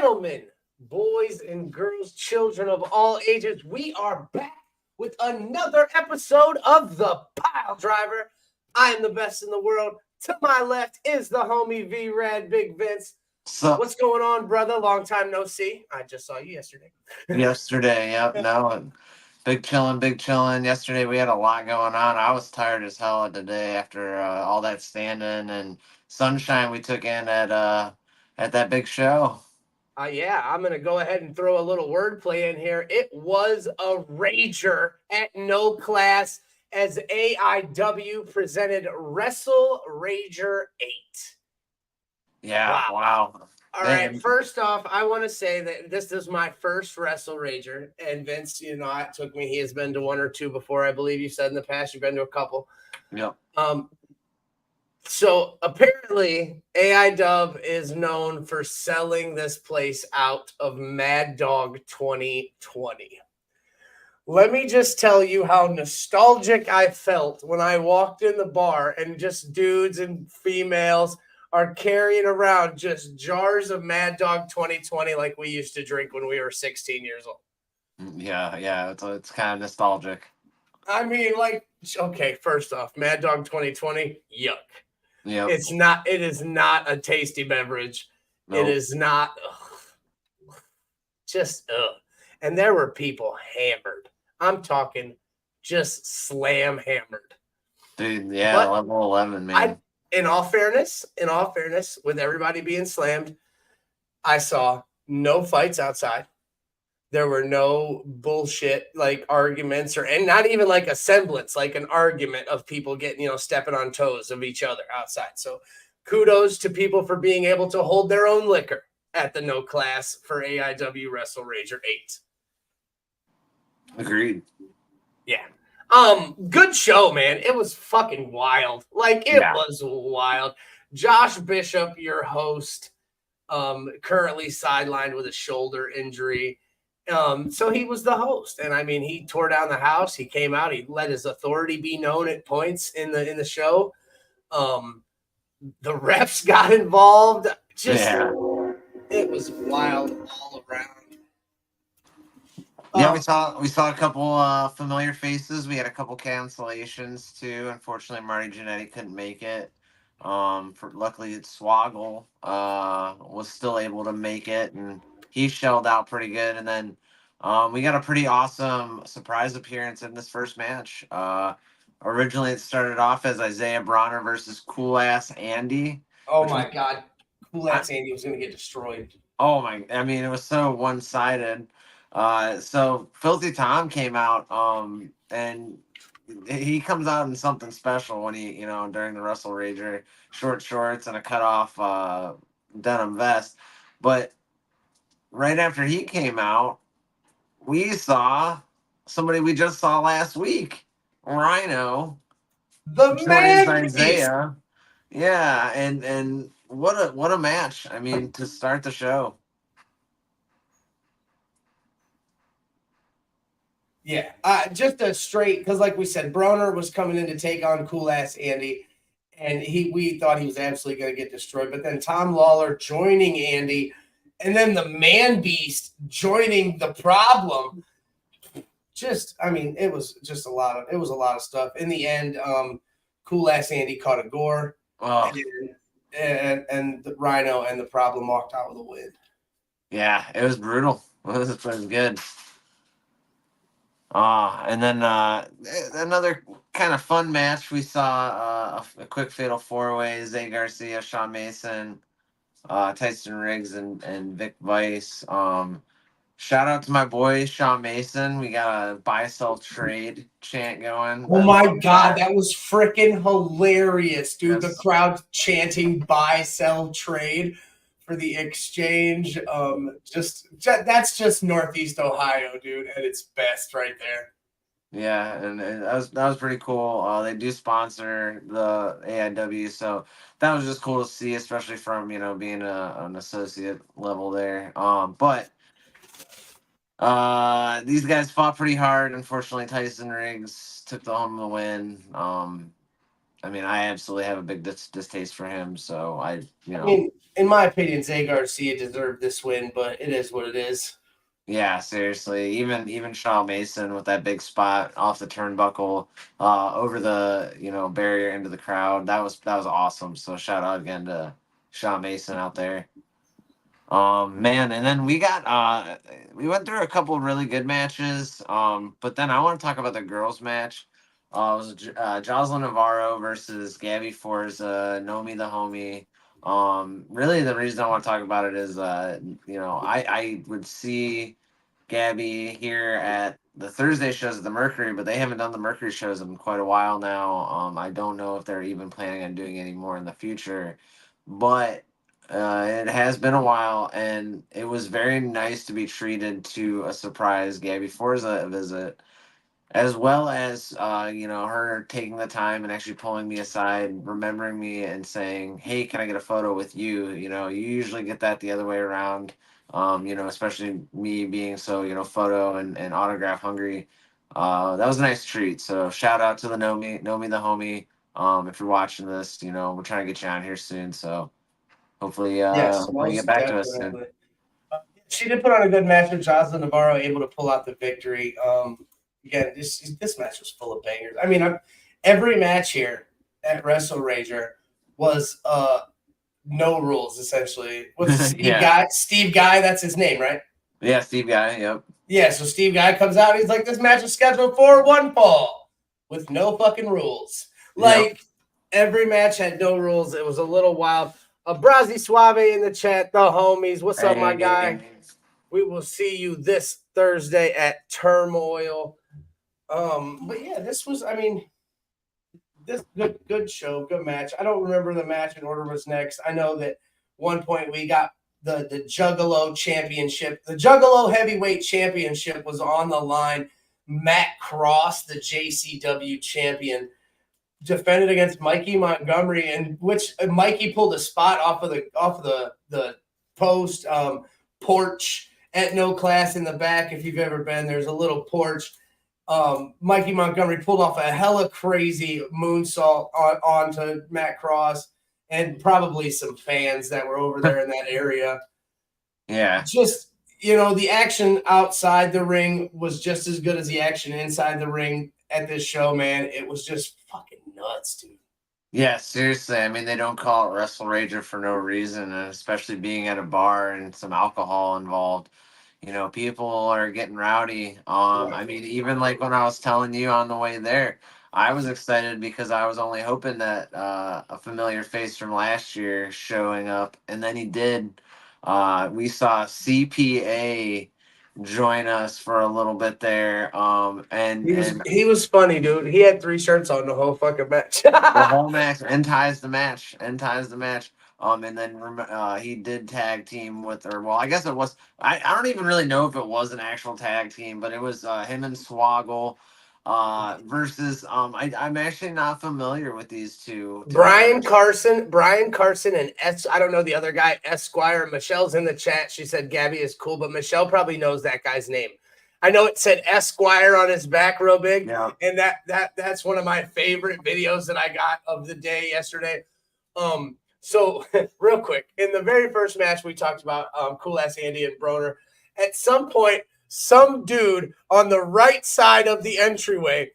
gentlemen, boys and girls, children of all ages, we are back with another episode of the Piledriver. I am the best in the world. To my left is the homie V-Rad, Big Vince. So What's going on, brother? Long time no see. I just saw you yesterday. yesterday, yep, no, big chilling. Yesterday we had a lot going on. I was tired as hell today after all that standing and sunshine we took in at that big show. Yeah, I'm going to go ahead and throw a little wordplay in here. It was a rager at no class as AIW presented WrestlerRager 8. Yeah, wow. All right, first off, I want to say that this is my first WrestlerRager, and Vince, it took me, he has been to one or two before. I believe you said in the past you've been to a couple. Yep. So apparently AIW is known for selling this place out of Mad Dog 2020. Let me just tell you how nostalgic I felt when I walked in the bar and just dudes and females are carrying around just jars of Mad Dog 2020 like we used to drink when we were 16 years old. Yeah, it's kind of nostalgic. I mean, okay, first off, Mad Dog 2020, yuck. Yep. It is not a tasty beverage. Nope. It is not just and there were people hammered. I'm talking just slam hammered. Dude, yeah, but level 11, man. In all fairness, with everybody being slammed, I saw no fights outside. There were no bullshit arguments and not even like a semblance, like an argument of people getting, stepping on toes of each other outside. So kudos to people for being able to hold their own liquor at the no class for AIW WrestlerRager 8. Agreed. Yeah. Good show, man. It was fucking wild. Was wild. Josh Bishop, your host, currently sidelined with a shoulder injury. So he was the host, and I mean, he tore down the house. He came out. He let his authority be known at points in the show. The refs got involved. It was wild all around. Yeah, we saw a couple familiar faces. We had a couple cancellations too. Unfortunately, Marty Jannetty couldn't make it. Luckily, Swoggle was still able to make it, and he shelled out pretty good. And then we got a pretty awesome surprise appearance in this first match. Originally, it started off as Isaiah Bronner versus Cool Ass Andy. Oh my God, Cool Ass Andy was going to get destroyed. Oh my! I mean, it was so one-sided. So Filthy Tom came out, and he comes out in something special when he, during the WrestlerRager, short shorts and a cutoff denim vest. But right after he came out, we saw somebody we just saw last week, Rhino, the man Isaiah. Yeah, and what a match! I mean, to start the show. Yeah, just a straight, because like we said, Broner was coming in to take on Cool Ass Andy, and we thought he was absolutely going to get destroyed. But then Tom Lawler joining Andy, and then the Man Beast joining the Problem. It was just a lot of stuff. In the end, Cool Ass Andy caught a gore, and the Rhino and the Problem walked out with a win. Yeah, it was brutal. It was good. And then another kind of fun match. We saw a quick fatal four-way: Zay Garcia, Shawn Mason, Tyson Riggs, and Vic Vice. Shout out to my boy Shawn Mason. We got a buy sell trade chant going. Oh my God, that was freaking hilarious, dude. Yes. The crowd chanting buy sell trade for the exchange. That's just Northeast Ohio, dude, at its best right there. Yeah, and that was pretty cool. They do sponsor the AIW, so that was just cool to see, especially from being an associate level there. But these guys fought pretty hard. Unfortunately, Tyson Riggs took the home of the win. I mean, I absolutely have a big distaste for him. So I mean, in my opinion, Zay Garcia deserved this win, but it is what it is. Yeah, seriously. Even Shaw Mason with that big spot off the turnbuckle, over the barrier into the crowd. That was awesome. So shout out again to Shaw Mason out there. Man, and then we went through a couple of really good matches. But then I want to talk about the girls match. It was Jocelyn Navarro versus Gabby Forza, Nomi the homie. Really the reason I want to talk about it is I would see Gabby here at the Thursday shows at the Mercury, but they haven't done the Mercury shows in quite a while now. I don't know if they're even planning on doing any more in the future, but it has been a while, and it was very nice to be treated to a surprise Gabby Forza visit, as well as her taking the time and actually pulling me aside, remembering me, and saying, "Hey, can I get a photo with you?" You usually get that the other way around. Especially me being so photo and autograph hungry. That was a nice treat. So shout out to the Nomi the homie. If you're watching this, we're trying to get you on here soon. So hopefully, Yes, you get most back to us soon. definitely. She did put on a good match with Jocelyn Navarro, able to pull out the victory. Again, this match was full of bangers. I mean, every match here at WrestlerRager was no rules, essentially. What's Steve Yeah. Guy? Steve Guy, that's his name, right? Yeah, Steve Guy, yep. Yeah, so Steve Guy comes out, he's like, this match is scheduled for one fall with no fucking rules. Like, every match had no rules. It was a little wild. Brazi Suave in the chat, the homies. What's up, my guy? We will see you this Thursday at Turmoil. But yeah, this was, I mean, this good show, good match. I don't remember the match in order was next. I know that one point we got the Juggalo Championship. The Juggalo Heavyweight Championship was on the line. Matt Cross, the JCW champion, defended against Mikey Montgomery, and which Mikey pulled a spot off of the post porch at No Class in the back. If you've ever been, there's a little porch. Mikey Montgomery pulled off a hella crazy moonsault onto Matt Cross and probably some fans that were over there in that area. Yeah. Just, the action outside the ring was just as good as the action inside the ring at this show, man. It was just fucking nuts, dude. Yeah, seriously. I mean, they don't call it WrestlerRager for no reason, and especially being at a bar and some alcohol involved. People are getting rowdy. I mean, even like when I was telling you on the way there, I was excited because I was only hoping that a familiar face from last year showing up, and then he did. We saw CPA join us for a little bit there. He was funny, dude. He had 3 shirts on the whole fucking match. The whole match, end ties the match. And then he did tag team with her. Well, I guess it was. I don't even really know if it was an actual tag team, but it was him and Swoggle versus. I'm actually not familiar with these two. Brian Carson, and I don't know the other guy, Esquire. Michelle's in the chat. She said Gabby is cool, but Michelle probably knows that guy's name. I know it said Esquire on his back real big, and that's one of my favorite videos that I got of the day yesterday. So real quick, in the very first match we talked about Cool Ass Andy and Broner, at some point, some dude on the right side of the entryway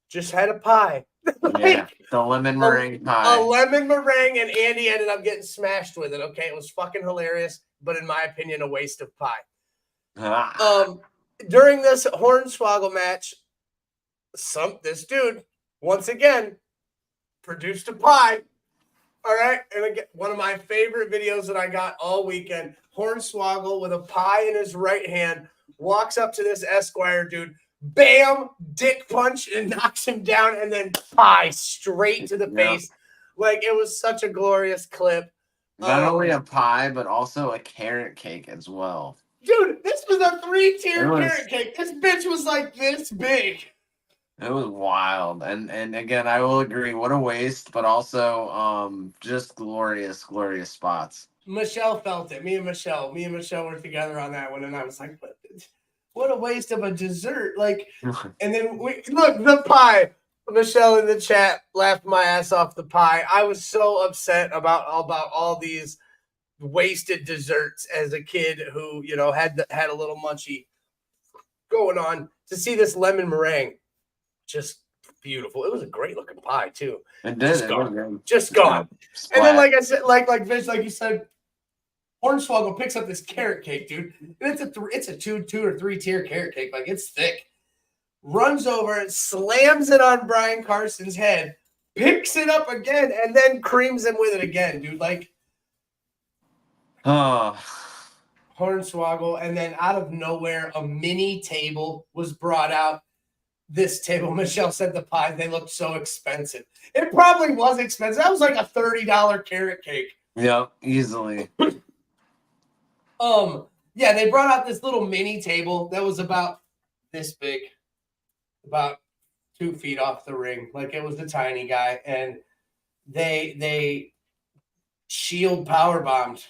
just had a pie. The lemon meringue pie. A lemon meringue, and Andy ended up getting smashed with it. Okay, it was fucking hilarious, but in my opinion, a waste of pie. During this Hornswoggle match, this dude once again produced a pie. All right, and again, one of my favorite videos that I got all weekend. Hornswoggle with a pie in his right hand walks up to this Esquire dude, bam, dick punch, and knocks him down, and then pie straight to the face. Like, it was such a glorious clip. Not only a pie, but also a carrot cake as well. Dude, this was a 3-tier carrot cake. This bitch was like this big. It was wild. And again, I will agree, what a waste, but also just glorious spots. Michelle felt it. Me and Michelle were together on that one, and I was like, what a waste of a dessert. Like, and then look, the pie. Michelle in the chat laughed my ass off the pie. I was so upset about all these wasted desserts as a kid who, had a little munchie going on. To see this lemon meringue, just beautiful. It was a great looking pie too. It did. Just it gone. Just gone. And then, like I said, like Vince, like you said, Hornswoggle picks up this carrot cake, dude. And it's a two or three tier carrot cake. Like, it's thick. Runs over, slams it on Brian Carson's head, picks it up again, and then creams him with it again, dude. Like, Hornswoggle. And then out of nowhere, a mini table was brought out. This table, Michelle said the pie, they looked so expensive. It probably was expensive. That was like a $30 carrot cake. Yeah, easily. Yeah, they brought out this little mini table that was about this big, about 2 feet off the ring. Like, it was a tiny guy. And they shield power bombed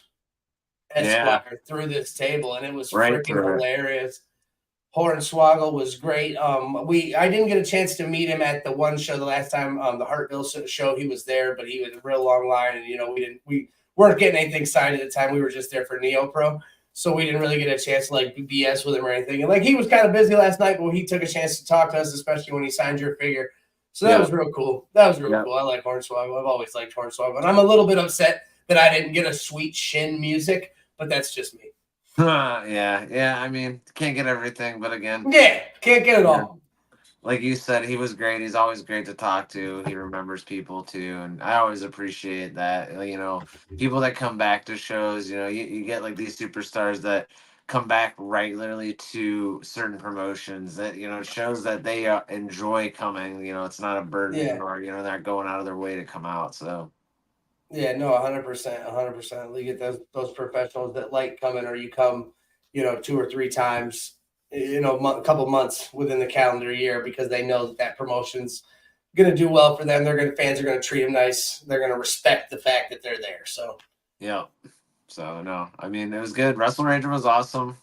Esquire through this table, and it was freaking hilarious. Hornswoggle was great. I didn't get a chance to meet him at the one show the last time, the Hartville show. He was there, but he was a real long line, and we weren't getting anything signed at the time. We were just there for Neo Pro, so we didn't really get a chance to like BS with him or anything. And like, he was kind of busy last night, but he took a chance to talk to us, especially when he signed your figure. So that was real cool. That was real cool. I like Hornswoggle. I've always liked Hornswoggle, and I'm a little bit upset that I didn't get a sweet Shin music, but that's just me. Yeah. I mean, can't get everything, but again, can't get it all. Like you said, he was great. He's always great to talk to. He remembers people too, and I always appreciate that. People that come back to shows. You get like these superstars that come back regularly to certain promotions. That it shows that they enjoy coming. It's not a burden, or they're going out of their way to come out. So. Yeah, no, 100%. You get those professionals that like coming, or you come, 2 or 3 times, a couple months within the calendar year, because they know that promotion's going to do well for them. Fans are going to treat them nice. They're going to respect the fact that they're there. So. Yeah. So no, I mean, it was good. WrestlerRager was awesome.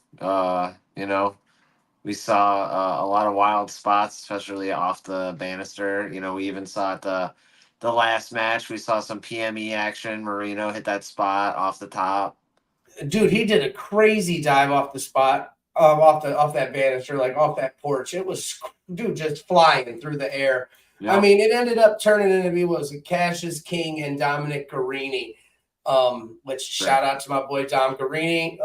We saw a lot of wild spots, especially off the banister. We even saw at the last match, we saw some PME action. Marino hit that spot off the top. Dude, he did a crazy dive off the spot, off that banister, like off that porch. It was, dude, just flying through the air. Yep. I mean, it ended up turning into Cassius King and Dominic Guarini, which shout out to my boy Dom Guarini.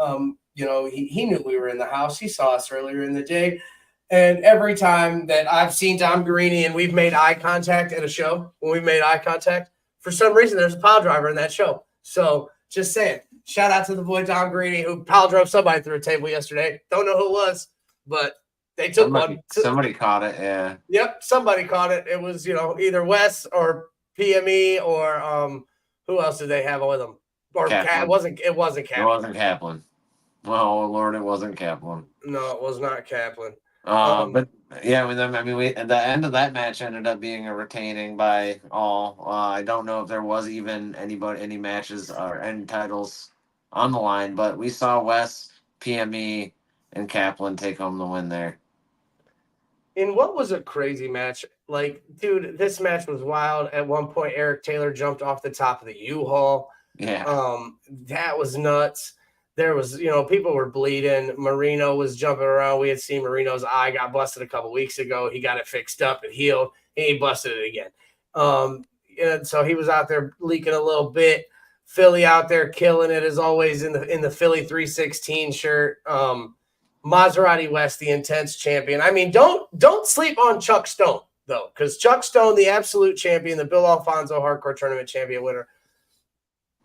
He knew we were in the house. He saw us earlier in the day. And every time that I've seen Dom Guarini and we've made eye contact at a show, when we made eye contact, for some reason, there's a pile driver in that show. So just saying, shout out to the boy Dom Guarini, who pile drove somebody through a table yesterday. Don't know who it was, but they took one. Somebody caught it, yeah. Yep, somebody caught it. It was, either Wes or PME or who else did they have with them? Or it wasn't Kaplan. It wasn't Kaplan. Oh, Lord, it wasn't Kaplan. No, it was not Kaplan. But yeah, at the end of that match ended up being a retaining by all. I don't know if there was even any matches or any titles on the line, but we saw Wes, PME, and Kaplan take home the win there. In what was a crazy match? Like, dude, this match was wild. At one point, Eric Taylor jumped off the top of the U-Haul. Yeah. That was nuts. There was, people were bleeding. Marino was jumping around. We had seen Marino's eye got busted a couple weeks ago. He got it fixed up and healed, and he busted it again. And so he was out there leaking a little bit. Philly out there killing it as always in the Philly 316 shirt. Maserati West, the intense champion. I mean, don't sleep on Chuck Stone though, because Chuck Stone, the absolute champion, the Bill Alfonso Hardcore Tournament champion winner.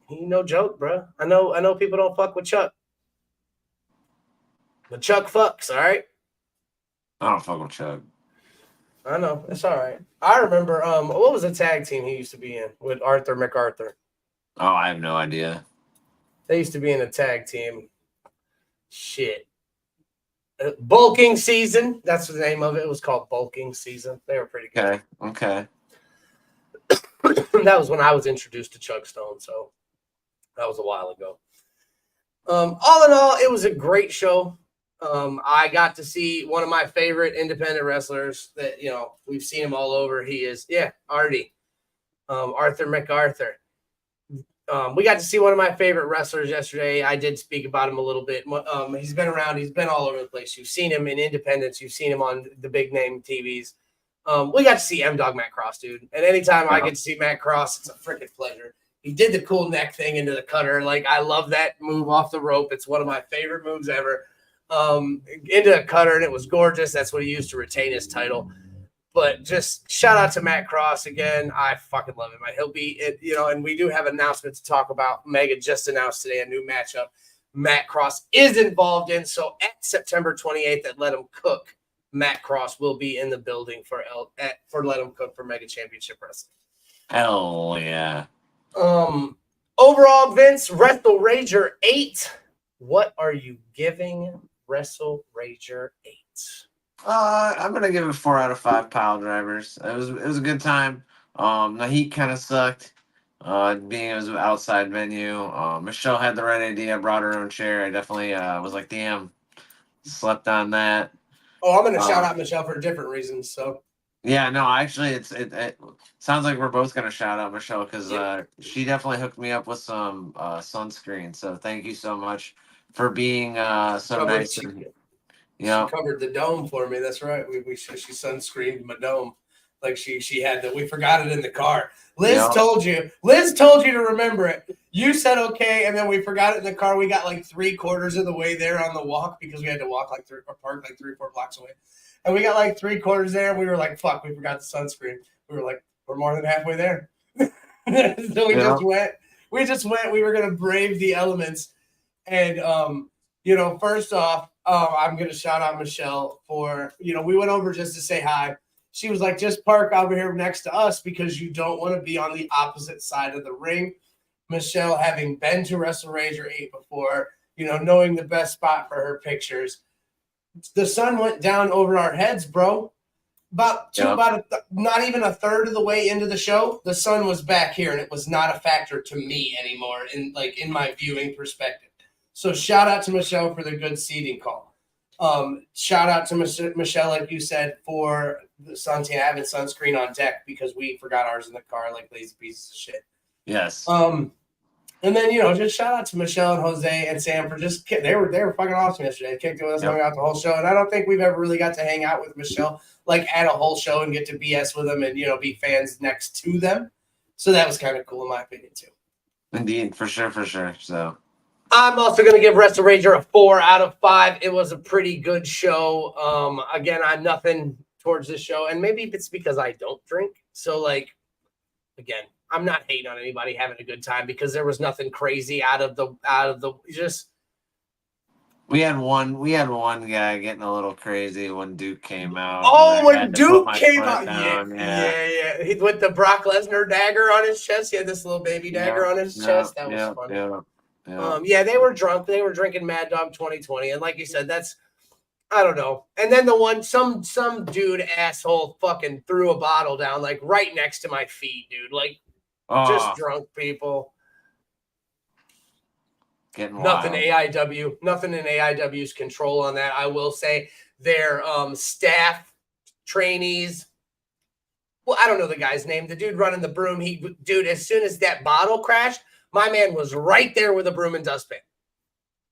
He no joke, bro. I know people don't fuck with Chuck. But Chuck fucks, all right? I don't fuck with Chuck. I know. It's all right. I remember, what was the tag team he used to be in with Arthur MacArthur? Oh, I have no idea. They used to be in a tag team. Shit. Bulking Season. That's the name of it. It was called Bulking Season. They were pretty good. Okay. That was when I was introduced to Chuck Stone, so that was a while ago. All in all, it was a great show. I got to see one of my favorite independent wrestlers that, we've seen him all over. He is, Artie, Arthur MacArthur. We got to see one of my favorite wrestlers yesterday. I did speak about him a little bit. He's been around. He's been all over the place. You've seen him in independents. You've seen him on the big name TVs. We got to see M-Dog Matt Cross, dude. And anytime I get to see Matt Cross, it's a freaking pleasure. He did the cool neck thing into the cutter. Like, I love that move off the rope. It's one of my favorite moves ever. Into a cutter, and it was gorgeous. That's what he used to retain his title. But just shout out to Matt Cross again. I fucking love him. He'll be, and we do have an announcement to talk about. Mega just announced today a new matchup Matt Cross is involved in. So at September 28th at Let Him Cook, Matt Cross will be in the building for Let Him Cook for Mega Championship Wrestling. Hell yeah. Overall, Vince, WrestlerRager 8. What are you giving WrestlerRager 8? I'm gonna give it 4 out of 5 Piledrivers. It was a good time. The heat kind of sucked. Being it was an outside venue. Michelle had the right idea, brought her own chair. I definitely was like, damn, slept on that. Oh, I'm gonna shout out Michelle for different reasons. So yeah, no, actually, it sounds like we're both gonna shout out Michelle because she definitely hooked me up with some sunscreen. So thank you so much for being so nice. She covered the dome for me. That's right. She sunscreened my dome. Like she had that. We forgot it in the car. Liz told you to remember it. You said okay, and then we forgot it in the car. We got like 3/4 of the way there on the walk because we had to walk park like 3 or 4 blocks away. And we got like 3/4 there, and we were like, fuck, we forgot the sunscreen. We were like, we're more than halfway there. So we just went. We just went. We were gonna brave the elements. And first off, I'm going to shout out Michelle for, we went over just to say hi. She was like, just park over here next to us because you don't want to be on the opposite side of the ring. Michelle, having been to WrestlerRager 8 before, knowing the best spot for her pictures. The sun went down over our heads, bro. Not even a third of the way into the show, the sun was back here, and it was not a factor to me anymore in my viewing perspective. So shout out to Michelle for the good seating call. Shout out to Michelle, like you said, for the having sunscreen on deck because we forgot ours in the car like lazy pieces of shit. Yes. And then just shout out to Michelle and Jose and Sam for just they were fucking awesome yesterday. They kicked with us, hung out the whole show, and I don't think we've ever really got to hang out with Michelle like at a whole show and get to BS with them and be fans next to them. So that was kind of cool in my opinion too. Indeed, for sure. So. I'm also going to give WrestlerRager a 4 out of 5. It was a pretty good show. Again, I'm nothing towards this show, and maybe it's because I don't drink. So, again, I'm not hating on anybody having a good time because there was nothing crazy out of the just. We had one guy getting a little crazy when Duke came out. Oh, when Duke came out, yeah. He with the Brock Lesnar dagger on his chest. He had this little baby dagger on his chest. That was funny. Yeah. They were drunk. They were drinking Mad Dog 2020, and like you said, that's I don't know. And then the one some dude asshole fucking threw a bottle down like right next to my feet, dude. Just drunk people. Getting nothing wild. AIW, nothing in AIW's control on that. I will say their staff, trainees. Well, I don't know the guy's name. The dude running the broom. As soon as that bottle crashed, my man was right there with a broom and dustpan.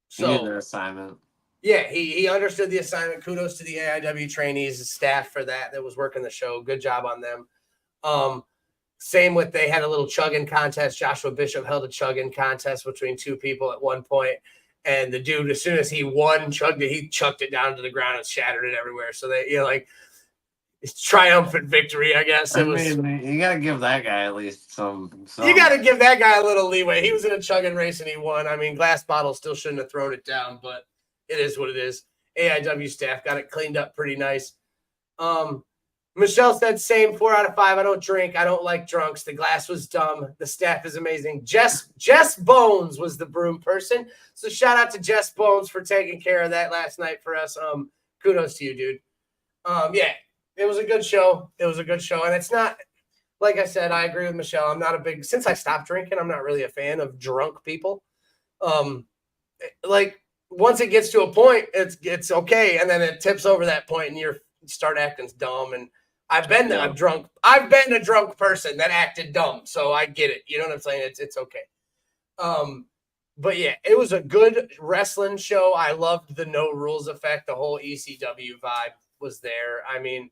So he did their assignment. Yeah, he understood the assignment. Kudos to the AIW trainees, staff for that was working the show. Good job on them. Same with they had a little chugging contest. Joshua Bishop held a chugging contest between two people at one point. And the dude, as soon as he won, he chucked it down to the ground and shattered it everywhere. So they, it's triumphant victory, I guess. You got to give that guy at least some. You got to give that guy a little leeway. He was in a chugging race and he won. I mean, Glass Bottle still shouldn't have thrown it down, but it is what it is. AIW staff got it cleaned up pretty nice. Michelle said same 4 out of 5. I don't drink. I don't like drunks. The glass was dumb. The staff is amazing. Jess Bones was the broom person. So shout out to Jess Bones for taking care of that last night for us. Kudos to you, dude. Yeah. It was a good show. And it's not, like I said, I agree with Michelle. I'm not since I stopped drinking, I'm not really a fan of drunk people. once it gets to a point, it's okay, and then it tips over that point, and you start acting dumb. And I've been a drunk person that acted dumb, so I get it. You know what I'm saying? It's okay. But yeah, it was a good wrestling show. I loved the no rules effect. The whole ECW vibe was there. I mean,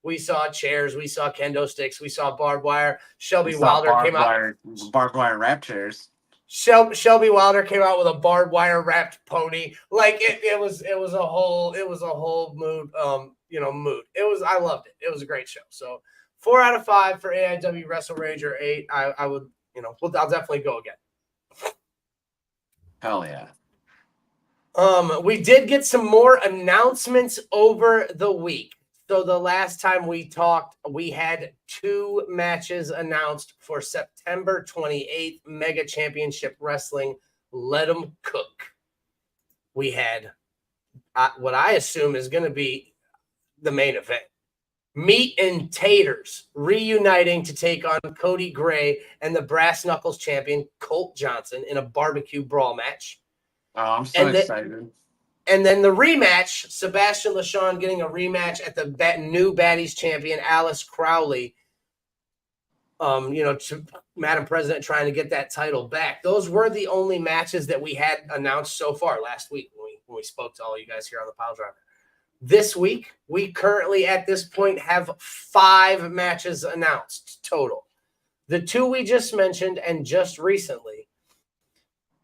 we saw chairs, we saw kendo sticks, we saw barbed wire. Shelby Wilder came out. Barbed wire wrap chairs. Shelby Wilder came out with a barbed wire wrapped pony. Like it was a whole mood. Mood. I loved it. It was a great show. So 4 out of 5 for AIW WrestlerRager 8. I would, I'll definitely go again. Hell yeah. We did get some more announcements over the week. So the last time we talked, we had 2 matches announced for September 28th, Mega Championship Wrestling. Let 'em cook. We had what I assume is going to be the main event. Meat and Taters reuniting to take on Cody Gray and the Brass Knuckles champion, Colt Johnson, in a barbecue brawl match. Oh, I'm so excited. And then the rematch, Sebastian LaShawn getting a rematch at the new Baddies champion, Alice Crowley. To Madam President trying to get that title back. Those were the only matches that we had announced so far last week when we spoke to all you guys here on the Piledriver. This week, we currently at this point have 5 matches announced total. The 2 we just mentioned, and just recently,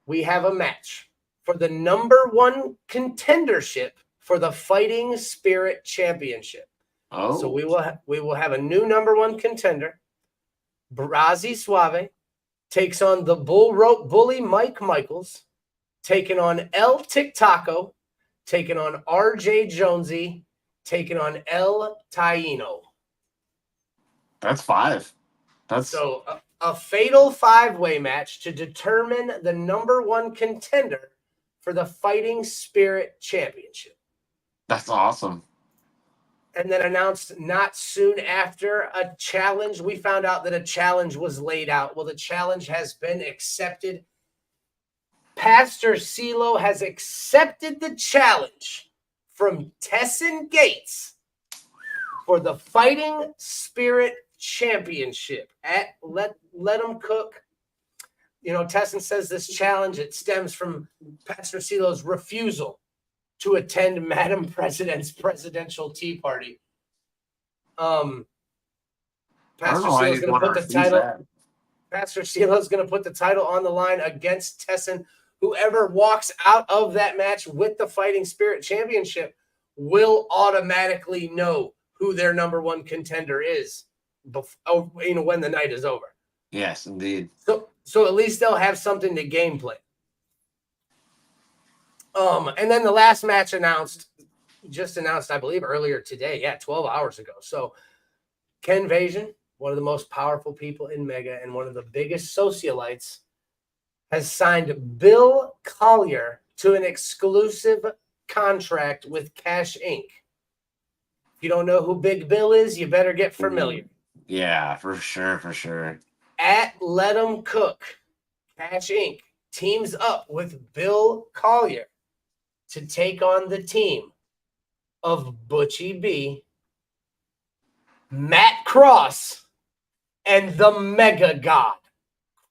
we have a match for the number 1 contendership for the Fighting Spirit Championship. Oh. So we will have a new number 1 contender. Brazzy Suave takes on the Bull Rope Bully Mike Michaels, taking on El Tic Taco, taking on RJ Jonesy, taking on El Taino. That's 5. So a fatal 5-way match to determine the number 1 contender for the Fighting Spirit Championship. That's awesome. And then announced not soon after a challenge. We found out that a challenge was laid out. Well, the challenge has been accepted. Pastor CeeLo has accepted the challenge from Tessin Gates for the Fighting Spirit Championship at Let 'em Cook. Tessin says this challenge, it stems from Pastor CeeLo's refusal to attend Madam President's presidential tea party. Pastor CeeLo's going to put the title. Pastor CeeLo's going to put the title on the line against Tessin. Whoever walks out of that match with the Fighting Spirit Championship will automatically know who their number 1 contender is when the night is over. Yes, indeed. So at least they'll have something to game plan. And then the last match announced, I believe, earlier today. Yeah, 12 hours ago. So Ken Vasion, one of the most powerful people in Mega and one of the biggest socialites, has signed Bill Collier to an exclusive contract with Cash Inc. If you don't know who Big Bill is, you better get familiar. Yeah, for sure. At Let 'em Cook, Cash Inc. teams up with Bill Collier to take on the team of Butchie B, Matt Cross, and the Mega God,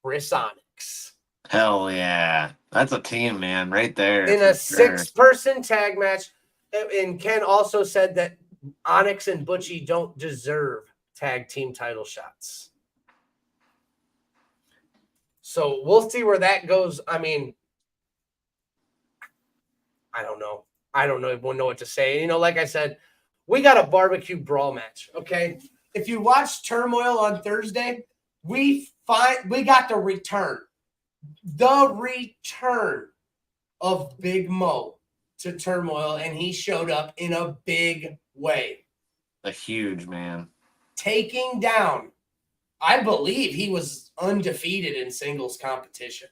Chris Onyx. Hell yeah. That's a team, man, right there. In a 6-person tag match. And Ken also said that Onyx and Butchie don't deserve tag team title shots. So we'll see where that goes. I mean, I don't know. I don't even know what to say. Like I said, we got a barbecue brawl match, okay? If you watched Turmoil on Thursday, we got the return. The return of Big Mo to Turmoil, and he showed up in a big way. A huge man. Taking down, I believe he was undefeated in singles competition.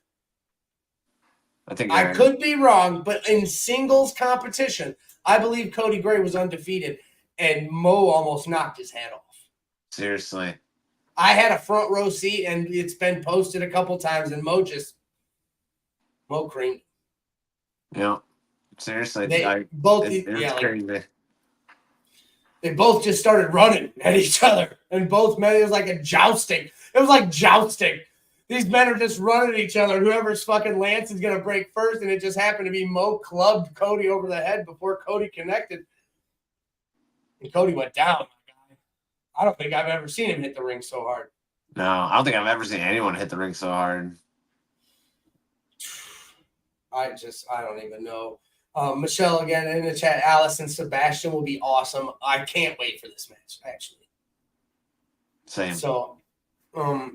I could be wrong, but in singles competition, I believe Cody Gray was undefeated, and Mo almost knocked his head off. Seriously. I had a front row seat, and it's been posted a couple times, and Mo creamed. Yeah. Seriously, They crazy. They both just started running at each other, and both men, it was like a jousting. It was like jousting. These men are just running at each other. Whoever's fucking Lance is going to break first, and it just happened to be Mo clubbed Cody over the head before Cody connected. And Cody went down. I don't think I've ever seen him hit the ring so hard. No, I don't think I've ever seen anyone hit the ring so hard. I don't even know. Michelle, again, in the chat, Alice and Sebastian will be awesome. I can't wait for this match, actually. Same. So, I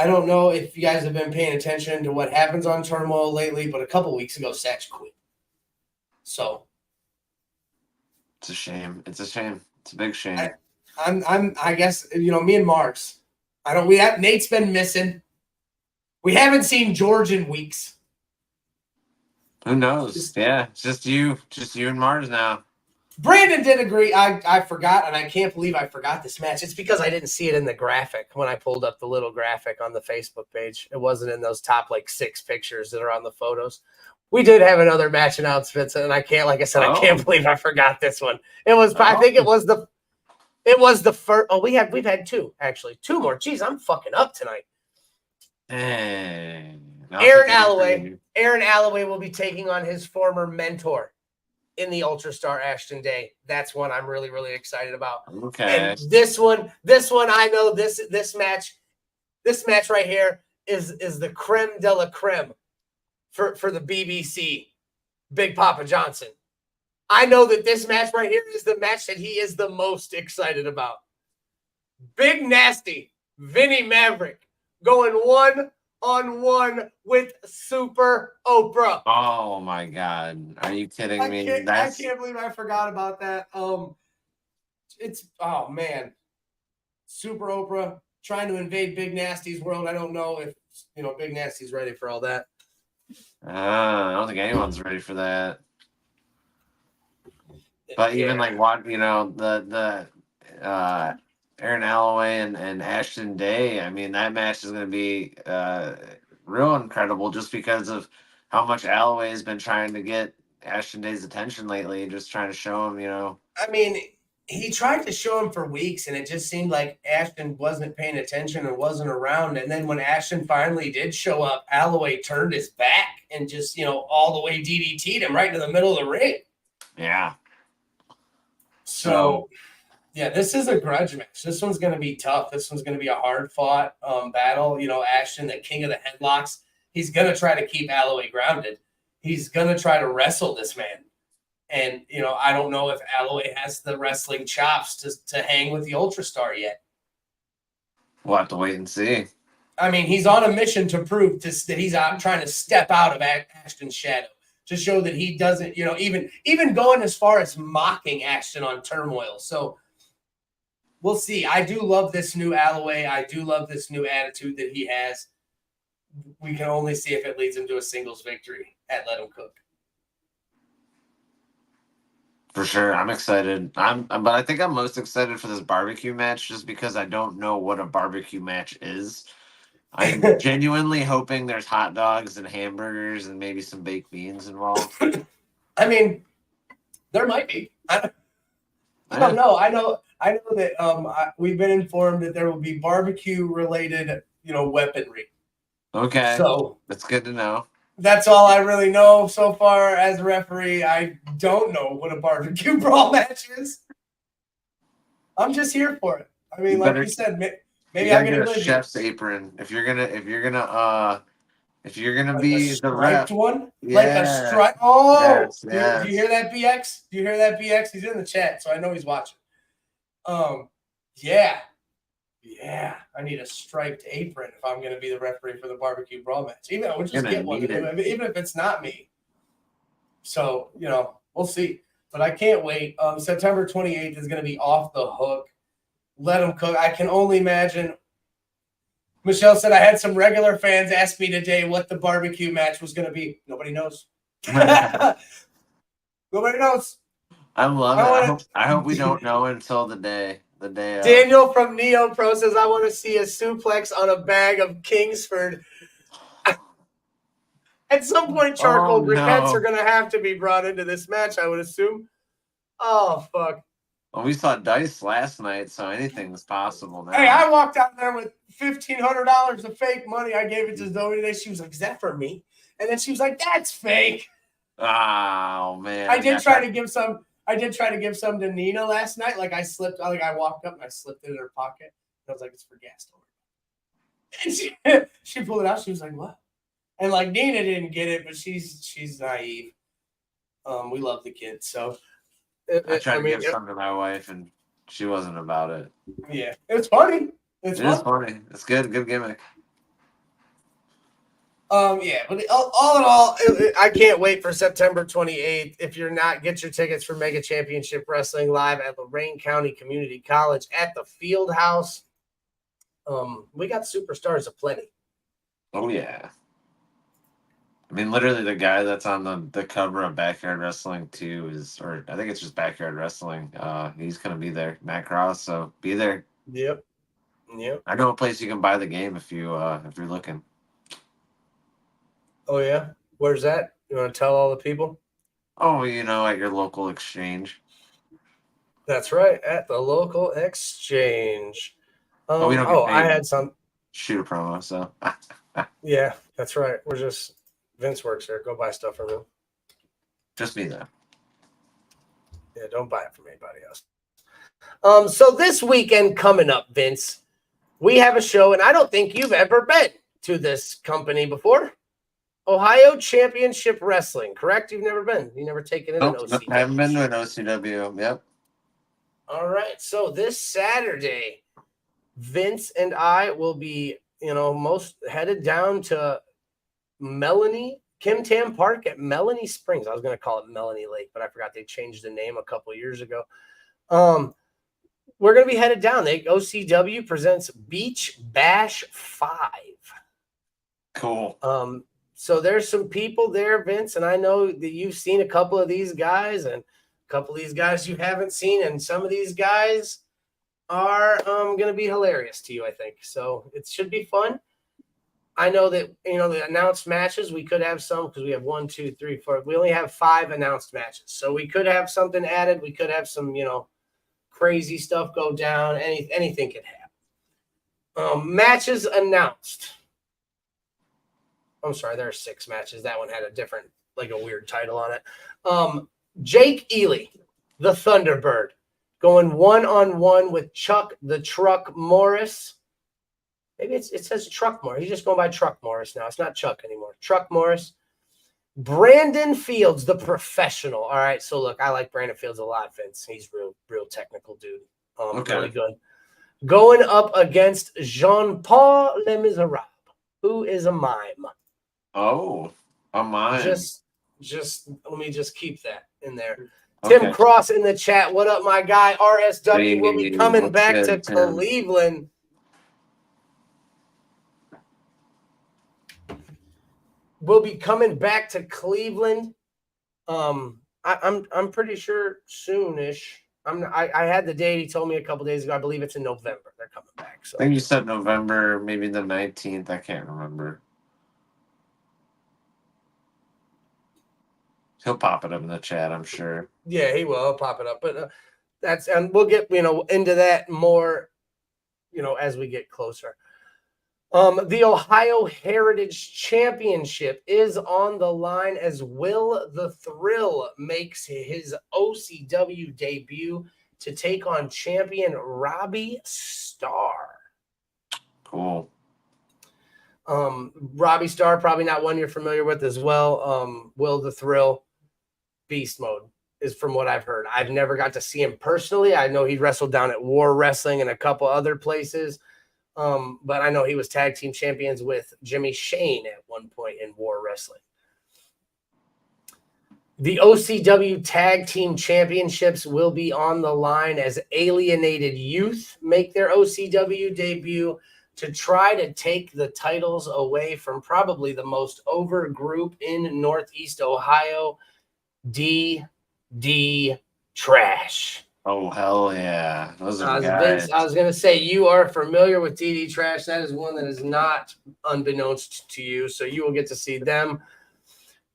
don't know if you guys have been paying attention to what happens on Turmoil lately, but a couple weeks ago, Satch quit. So. It's a shame. It's a big shame. I guess, me and Marks. Nate's been missing. We haven't seen George in weeks. Who knows? It's just you and Mars now. Brandon did agree. I forgot, and I can't believe I forgot this match. It's because I didn't see it in the graphic when I pulled up the little graphic on the Facebook page. It wasn't in those top 6 pictures that are on the photos. We did have another match announcement, and I can't believe I forgot this one. It was, I think it was the first. Oh, we've had 2 actually, 2 more. Jeez, I'm fucking up tonight. Hey. Aaron Alloway will be taking on his former mentor in the Ultrastar Ashton Day. That's one I'm really, really excited about. Okay. And this one, I know this match right here is the creme de la creme for the BBC, Big Papa Johnson. I know that this match right here is the match that he is the most excited about. Big Nasty, Vinny Maverick, going 1-on-1 with Super Oprah. Oh my God. Are you kidding me? I can't believe I forgot about that. Super Oprah trying to invade Big Nasty's world. I don't know if Big Nasty's ready for all that. I don't think anyone's ready for that. But even the Aaron Alloway and Ashton Day, I mean, that match is going to be real incredible just because of how much Alloway has been trying to get Ashton Day's attention lately, just trying to show him, I mean, he tried to show him for weeks, and it just seemed like Ashton wasn't paying attention and wasn't around. And then when Ashton finally did show up, Alloway turned his back and just, all the way DDT'd him right into the middle of the ring. Yeah. So yeah, this is a grudge match. This one's going to be tough. This one's going to be a hard-fought battle. Ashton, the king of the headlocks, he's going to try to keep Alloway grounded. He's going to try to wrestle this man. And, I don't know if Alloway has the wrestling chops to hang with the Ultrastar yet. We'll have to wait and see. I mean, he's on a mission to prove that he's out trying to step out of Ashton's shadow, to show that he doesn't, even going as far as mocking Ashton on Turmoil. So we'll see. I do love this new Alloway. I do love this new attitude that he has. We can only see if it leads him to a singles victory at Let Him Cook. For sure. I'm excited. But I think I'm most excited for this barbecue match just because I don't know what a barbecue match is. I'm genuinely hoping there's hot dogs and hamburgers and maybe some baked beans involved. I mean, there might be. I don't know. I know that we've been informed that there will be barbecue-related, weaponry. Okay. So that's good to know. That's all I really know so far as a referee. I don't know what a barbecue brawl match is. I'm just here for it. I mean, you said, maybe I'm gonna get a chef's apron if you're gonna be the ref one, yeah. Like a stripe. Oh, yes. Do you hear that, BX? Do you hear that, BX? He's in the chat, so I know he's watching. Yeah. I need a striped apron if I'm going to be the referee for the barbecue brawl match. Even I would just get one, even if it's not me. So we'll see. But I can't wait. September 28th is going to be off the hook. Let Him Cook. I can only imagine. Michelle said I had some regular fans ask me today what the barbecue match was going to be. Nobody knows. Nobody knows. I love it. I hope we don't know until the day. Daniel from Neo Pro says, I want to see a suplex on a bag of Kingsford. At some point, charcoal briquettes are going to have to be brought into this match, I would assume. Oh, fuck. Well, we saw dice last night, so anything's possible now. Hey, I walked out there with $1,500 of fake money. I gave it to Zoe today. She was like, is that for me? And then she was like, that's fake. Oh, man. I did try to give some to Nina last night. Like, I walked up and I slipped it in her pocket. I was like, it's for gas. And she pulled it out. She was like, what? And like Nina didn't get it, but she's naive. We love the kid, so I tried to give some to my wife, and she wasn't about it. Yeah, it's funny. It is funny. It's good gimmick. Yeah, but all in all, I can't wait for September 28th. If you're not, get your tickets for Mega Championship Wrestling live at Lorain County Community College at the Field House. We got superstars aplenty. Oh yeah. I mean, literally, the guy that's on the cover of Backyard Wrestling 2 or I think it's just Backyard Wrestling. He's gonna be there, Matt Cross. So be there. Yep. I know a place you can buy the game if you're looking. Oh yeah, where's that? You want to tell all the people? Oh, at your local exchange. That's right, at the local exchange. We don't get paid. I had some. Shoot a promo, so. Yeah, that's right. We're just. Vince works there. Go buy stuff from him. Just me, though. Yeah, don't buy it from anybody else. So this weekend coming up, Vince, we have a show, and I don't think you've ever been to this company before. Ohio Championship Wrestling, correct? You've never been. You never taken in an OCW. I haven't been to an OCW. Yep. All right. So this Saturday, Vince and I will be, most headed down to Kim Tam Park at Melanie Springs. I was going to call it Melanie Lake, but I forgot they changed the name a couple of years ago. We're going to be headed down. OCW presents Beach Bash 5. Cool. So there's some people there, Vince, and I know that you've seen a couple of these guys and a couple of these guys you haven't seen, and some of these guys are going to be hilarious to you, I think. So it should be fun. I know that, the announced matches, we could have some because we have 1, 2, 3, 4. We only have 5 announced matches. So we could have something added. We could have some, crazy stuff go down. Anything could happen. Matches announced. I'm sorry, there are 6 matches. That one had a weird title on it. Jake Ely, the Thunderbird, going 1-on-1 with Chuck the Truck Morris. Maybe it says Truck Morris. He's just going by Truck Morris now. It's not Chuck anymore. Truck Morris. Brandon Fields, the professional. All right, so look, I like Brandon Fields a lot, Vince. He's real technical dude. Okay. Really good. Going up against Jean-Paul Le Miserable, who is a mime. Oh, a mime. Just let me just keep that in there. Okay. Tim Cross in the chat. What up, my guy? RSW will be coming back to Cleveland. We'll be coming back to Cleveland. I'm pretty sure soonish. I had the date. He told me a couple days ago. I believe it's in November. They're coming back. So I think you said November, maybe the 19th. I can't remember. He'll pop it up in the chat, I'm sure. Yeah, he will. He'll pop it up. But and we'll get into that more, as we get closer. The Ohio Heritage Championship is on the line as Will the Thrill makes his OCW debut to take on champion Robbie Starr. Cool. Robbie Starr, probably not one you're familiar with as well. Will the Thrill, beast mode is from what I've heard. I've never got to see him personally. I know he wrestled down at War Wrestling and a couple other places. But I know he was tag team champions with Jimmy Shane at one point in War Wrestling. The OCW Tag Team Championships will be on the line as Alienated Youth make their OCW debut to try to take the titles away from probably the most over group in Northeast Ohio, DD Trash. Oh, hell yeah. Those are guys. Vince, I was going to say, you are familiar with DD Trash. That is one that is not unbeknownst to you, so you will get to see them.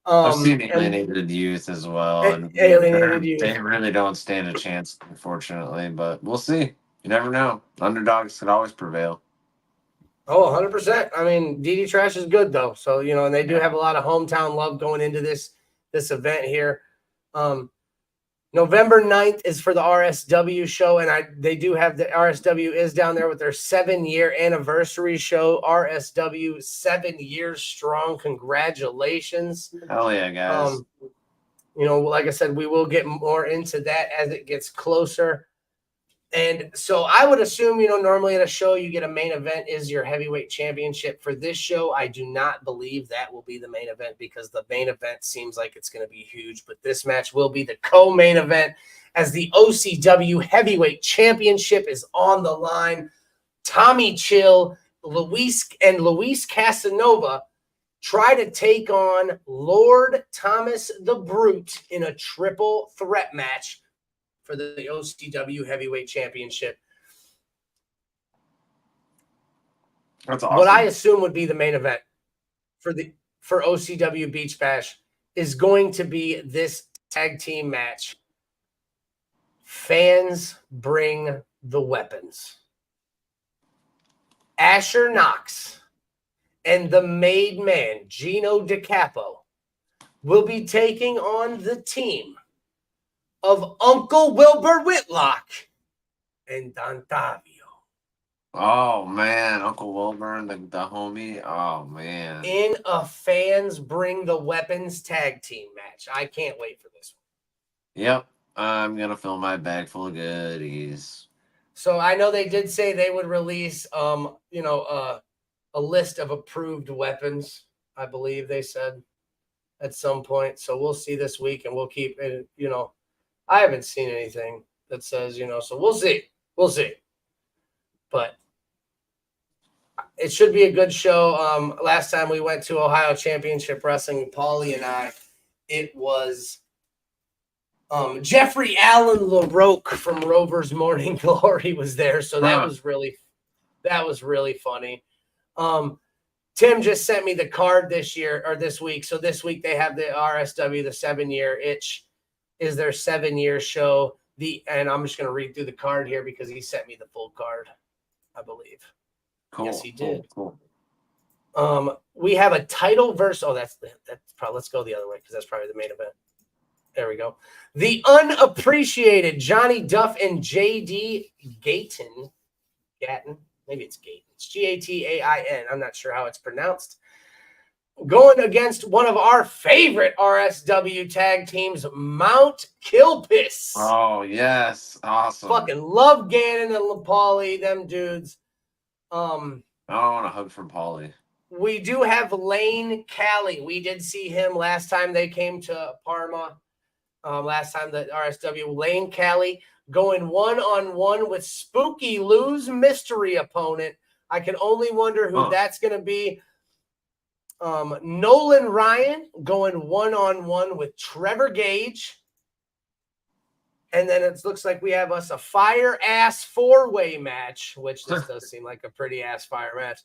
I've seen Alienated Youth as well, and Alienated Youth. They really don't stand a chance, unfortunately. But we'll see. You never know. Underdogs could always prevail. Oh, 100%. I mean, DD Trash is good though, so and they do have a lot of hometown love going into this event here. November 9th is for the RSW show, and they do have the RSW is down there with their 7-year anniversary show. RSW 7 years strong. Congratulations. Hell yeah, guys. Like I said, we will get more into that as it gets closer. And so I would assume, normally at a show you get a main event is your heavyweight championship. For this show, I do not believe that will be the main event because the main event seems like it's going to be huge. But this match will be the co-main event as the OCW heavyweight championship is on the line. Tommy Chill, Luis Casanova try to take on Lord Thomas the Brute in a triple threat match for the OCW Heavyweight Championship. That's awesome. What I assume would be the main event for OCW Beach Bash is going to be this tag team match. Fans bring the weapons. Asher Knox and the Made Man, Gino DiCapo, will be taking on the team of Uncle Wilbur Whitlock and Dontavio. Oh, man. Uncle Wilbur and the homie. Oh, man. In a Fans Bring the Weapons tag team match. I can't wait for this one. Yep. I'm going to fill my bag full of goodies. So I know they did say they would release, a list of approved weapons, I believe they said, at some point. So we'll see this week, and we'll keep it, I haven't seen anything that says, so we'll see. We'll see. But it should be a good show. Last time we went to Ohio Championship Wrestling, Paulie and I, it was Jeffrey Allen LaRoque from Rover's Morning Glory was there. So that was really funny. Tim just sent me the card this week. So this week they have the RSW, the 7-year itch is their 7-year show. And I'm just going to read through the card here because he sent me the full card, I believe. Cool. Yes, he did. Cool. We have a title verse. Oh, that's probably, let's go the other way because that's probably the main event. There we go. The Unappreciated Johnny Duff and JD Gatton. Maybe it's Gatton. It's Gatain. I'm not sure how it's pronounced. Going against one of our favorite RSW tag teams, Mount Kilpiss. Oh, yes. Awesome. Fucking love Gannon and Paulie, them dudes. I want a hug from Paulie. We do have Lane Callie. We did see him last time they came to Parma. Last time the RSW. Lane Callie going one-on-one with Spooky Lou's mystery opponent. I can only wonder who that's going to be. Nolan Ryan going one-on-one with Trevor Gage. And then it looks like we have us a fire-ass four-way match, which this does seem like a pretty-ass fire match.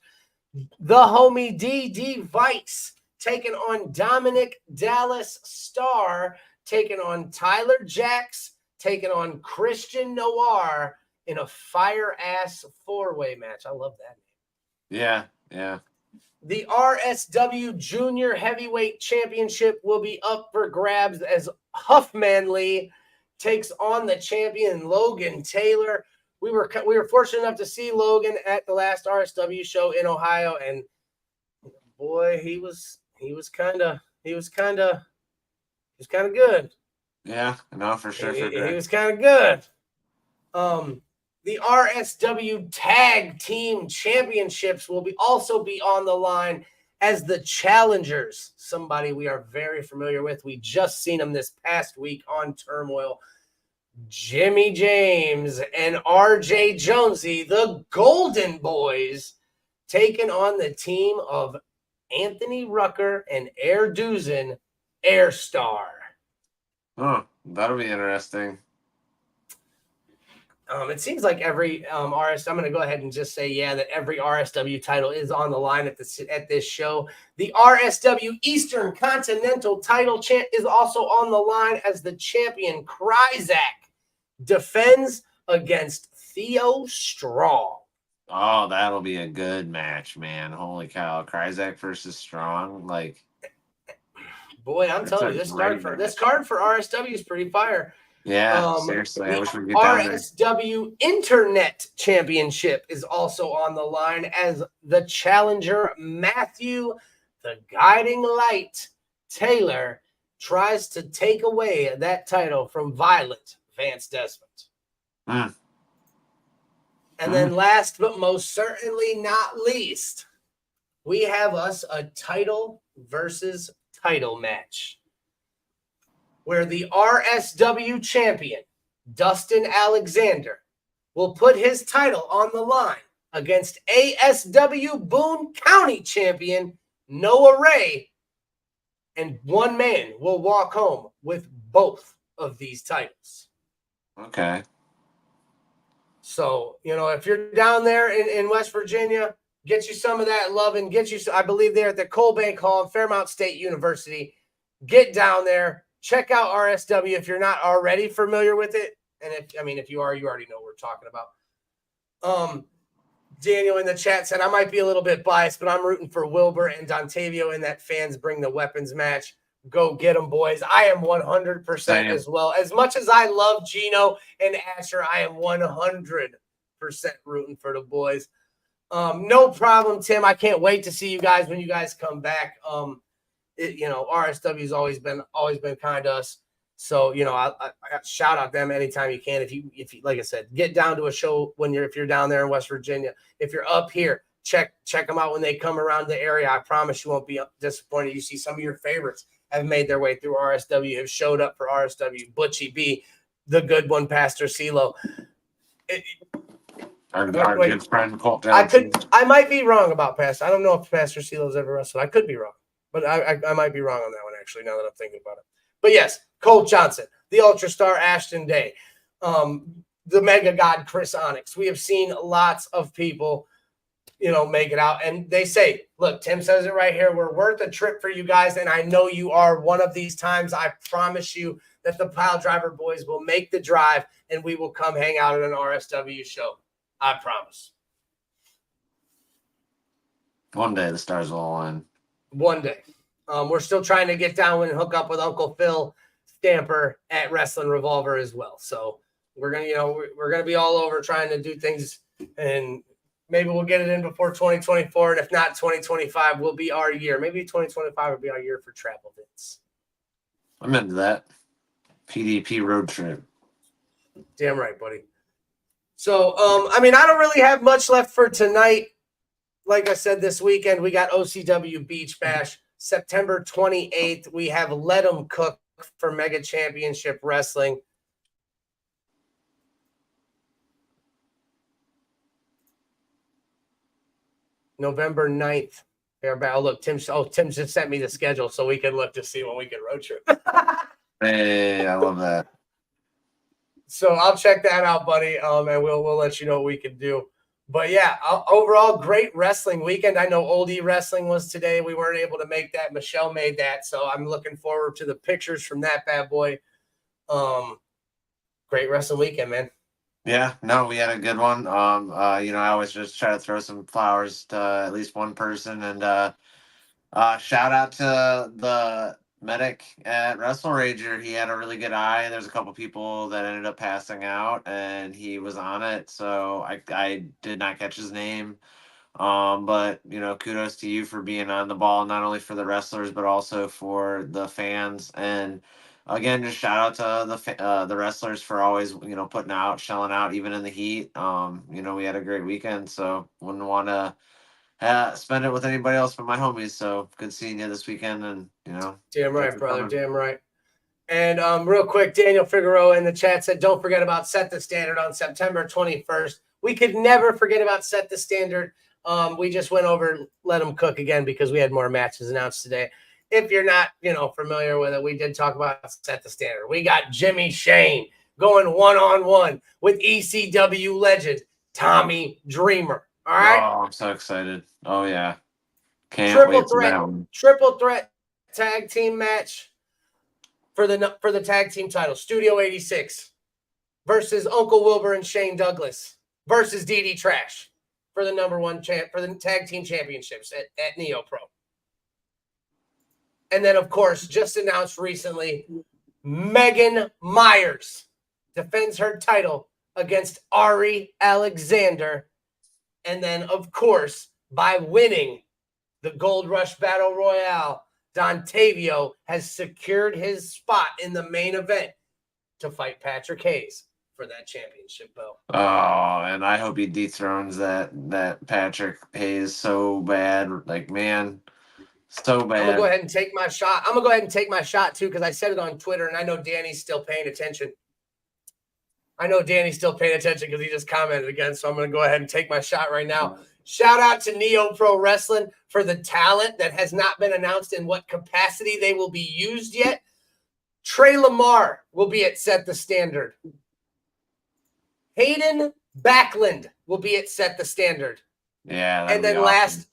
The homie D.D. Vice taking on Dominic Dallas Starr, taking on Tyler Jacks, taking on Christian Noir in a fire-ass four-way match. I love that name. Yeah. The RSW Junior Heavyweight Championship will be up for grabs as Huffman takes on the champion Logan Taylor. We were fortunate enough to see Logan at the last RSW show in Ohio, and boy, he was kind of good. Yeah, no, for sure. He was kind of good. The RSW Tag Team Championships will also be on the line as the challengers, somebody we are very familiar with. We just seen him this past week on Turmoil. Jimmy James and RJ Jonesy, the Golden Boys, taking on the team of Anthony Rucker and Air Duzen, Airstar. Oh, that'll be interesting. It seems like every I'm going to go ahead and just say, that every RSW title is on the line at this show. The RSW Eastern Continental title is also on the line as the champion Kryzak defends against Theo Strong. Oh, that'll be a good match, man. Holy cow. Kryzak versus Strong. Boy, I'm telling you, this card for RSW is pretty fire. Yeah, seriously. I wish we could get down there. RSW Internet Championship is also on the line as the challenger Matthew, the Guiding Light Taylor, tries to take away that title from Violet Vance Desmond. And then last but most certainly not least, we have us a title versus title match where the RSW champion, Dustin Alexander, will put his title on the line against ASW Boone County champion, Noah Ray, and one man will walk home with both of these titles. Okay. So, if you're down there in West Virginia, get you some of that love and I believe they're at the Coal Bank Hall, Fairmount State University. Get down there. Check out RSW if you're not already familiar with it. And if you are, you already know what we're talking about. Daniel in the chat said, I might be a little bit biased, but I'm rooting for Wilbur and Dontavio in that Fans Bring the Weapons match. Go get them, boys. I am 100% as well. As much as I love Gino and Asher, I am 100% rooting for the boys. No problem, Tim. I can't wait to see you guys when you guys come back. RSW's always been kind to us. So, I shout out them anytime you can. If you like I said, get down to a show if you're down there in West Virginia. If you're up here, check them out when they come around the area. I promise you won't be disappointed. You see some of your favorites have made their way through RSW, have showed up for RSW. Butchie B, the good one, Pastor CeeLo. Our good friend Colt Johnson. I might be wrong about Pastor. I don't know if Pastor CeeLo's ever wrestled. I could be wrong. But I might be wrong on that one, actually, now that I'm thinking about it. But yes, Colt Johnson, the Ultra Star Ashton Day, the Mega God Chris Onyx. We have seen lots of people, make it out. And they say, look, Tim says it right here. We're worth a trip for you guys. And I know you are one of these times. I promise you that the Piledriver boys will make the drive and we will come hang out at an RSW show. I promise. One day the stars will align. One day. We're still trying to get down and hook up with Uncle Phil Stamper at Wrestling Revolver as well. So we're gonna be all over trying to do things, and maybe we'll get it in before 2024. And if not, 2025 will be our year. Maybe 2025 will be our year for travel events. I'm into that. PDP road trip. Damn right, buddy. So I don't really have much left for tonight. Like I said, this weekend, we got OCW Beach Bash. September 28th, we have Let 'em Cook for Mega Championship Wrestling. November 9th. Look, Tim just sent me the schedule so we can look to see when we can road trip. Hey, I love that. So I'll check that out, buddy, and we'll let you know what we can do. But yeah, overall, great wrestling weekend. I know Oldie Wrestling was today. We weren't able to make that. Michelle made that, so I'm looking forward to the pictures from that bad boy. Great wrestling weekend, man. Yeah, no, we had a good one. I always just try to throw some flowers to at least one person, and shout out to the medic at WrestlerRager. He had a really good eye. There's a couple people that ended up passing out, and he was on it. So I did not catch his name. But kudos to you for being on the ball, not only for the wrestlers but also for the fans. And again, just shout out to the wrestlers for always putting out, shelling out, even in the heat. We had a great weekend, so wouldn't want to spend it with anybody else but my homies. So good seeing you this weekend, and damn right, brother, damn right. And real quick, Daniel Figueroa in the chat said, don't forget about Set the Standard on September 21st. We could never forget about Set the Standard. We just went over Let 'em Cook again because we had more matches announced today. If you're not familiar with it, we did talk about Set the Standard. We got Jimmy Shane, going one-on-one with ECW legend Tommy Dreamer. All right? Oh, I'm so excited. Oh, yeah. Can't wait for that one. Triple threat tag team match for the tag team title. Studio 86 versus Uncle Wilbur and Shane Douglas versus DD Trash for the for the tag team championships at Neo Pro. And then, of course, just announced recently, Megan Myers defends her title against Ari Alexander. And then, of course, by winning the Gold Rush Battle Royale, Dontavio has secured his spot in the main event to fight Patrick Hayes for that championship belt. Oh, and I hope he dethrones that Patrick Hayes so bad. Like, man, so bad. I'm gonna go ahead and take my shot. I'm gonna go ahead and take my shot too, because I said it on Twitter, and I know Danny's still paying attention. Because he just commented again. So I'm gonna go ahead and take my shot right now. Shout out to Neo Pro Wrestling for the talent that has not been announced in what capacity they will be used yet. Trey Lamar will be at Set the Standard. Hayden Backlund will be at Set the Standard. Yeah. And then last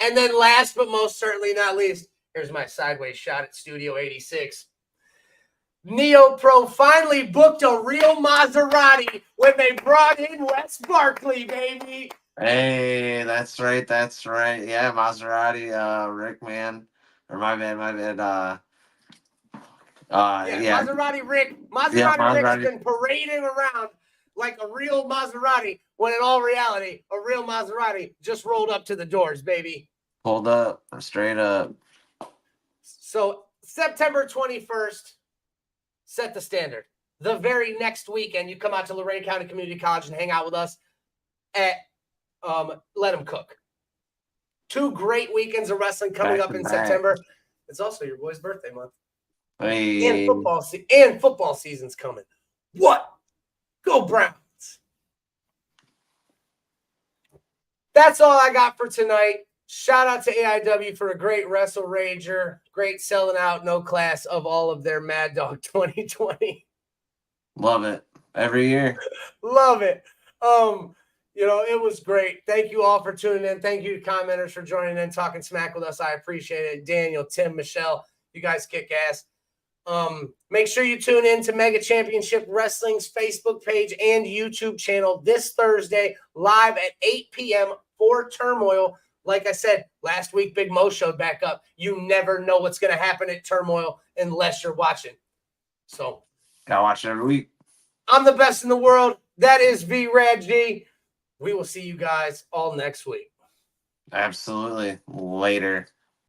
but most certainly not least, here's my sideways shot at Studio 86. Neo Pro finally booked a real Maserati when they brought in Wes Barkley, baby. Hey, that's right. Yeah, Maserati, Rick, man. Or my bad. Yeah. Maserati Rick. Rick's been parading around like a real Maserati, when in all reality, a real Maserati just rolled up to the doors, baby. Pulled up, straight up. So September 21st, Set the Standard. The very next weekend, you come out to Lorain County Community College and hang out with us at Let 'Em Cook. 2 great weekends of wrestling coming up in September. It's also your boy's birthday month. Hey. And football season's coming. What? Go Browns. That's all I got for tonight. Shout out to AIW for a great WrestlerRager, great selling out, no class of all of their Mad Dog 2020. Love it. Every year. Love it. It was great. Thank you all for tuning in. Thank you to commenters for joining in, talking smack with us. I appreciate it. Daniel, Tim, Michelle, you guys kick ass. Make sure you tune in to Mega Championship Wrestling's Facebook page and YouTube channel this Thursday, live at 8 p.m. for Turmoil. Like I said, last week, Big Mo showed back up. You never know what's going to happen at Turmoil unless you're watching. So, gotta watch it every week. I'm the best in the world. That is V-Rad G. We will see you guys all next week. Absolutely. Later.